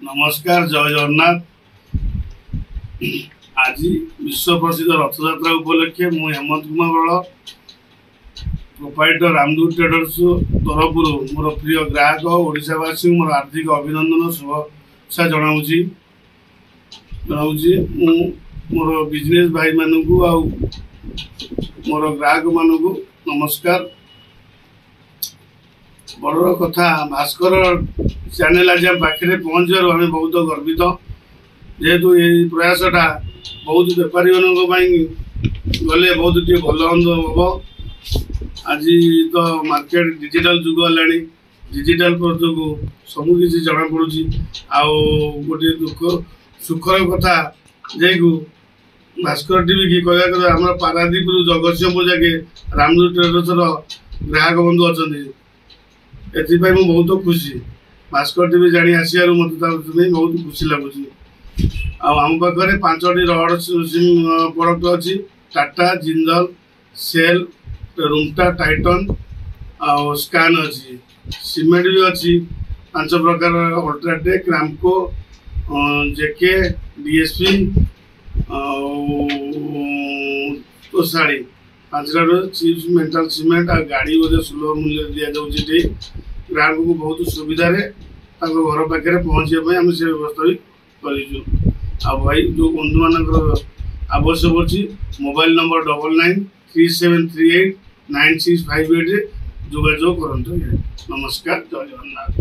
नमस्कार, जय जगन्नाथ। आज विश्व प्रसिद्ध रथयात्रा उपलक्षे मु हेमंत कुमार बड़ प्रोपाइटर रामदूत ट्रेडर्स तरफ मोर प्रिय ग्राहक ओडावासी मोर हार्दिक अभिनंदन शुभेच्छा जनाऊँगी। मोर बिजनेस भाई मानक मोर ग्राहक मानक नमस्कार। बड़ कथा भास्कर चैनल आज आम पाखे पहुँच आम बहुत गर्वित, जेहेतु ये प्रयासटा बहुत बेपारी मानी गले बहुत टे भल हम। आज तो मार्केट डिजिटल जुग है, डिजिटल जो सबकि जना पड़ी। गोटे दुख सुखर कथा जे भास्कर टीवी की कहवा आम पारादीप जगतसिंहपुर जाके रामदूत ट्रेडर्सर ग्राहक बंधु अच्छा एपाई मु बहुत खुशी। भास्कर टीवी जाणी आसार मत बहुत खुशी लगुच। आम पाखे 5टी रड प्रोडक्ट अच्छी टाटा, जिंदल, सेल, रूमटा, टाइटन स्कान अच्छी। सीमेंट भी अच्छी 5 प्रकार अल्ट्राटेक, रामको, जेके, डीएसपी तो साड़ी 5टा चिप्स मेंटल सीमेंट आ गाड़ी बोधे सुलभ मूल्य दि जाऊँगी। ग्राहक को बहुत सुविधा घर पाखे पहुँचापी आम से व्यवस्था भी करूँ। भाई जो बंधु मान आवश्यक अच्छी मोबाइल नंबर 9937389658 जोगाजोग करूँ। नमस्कार, जय जगन्नाथ।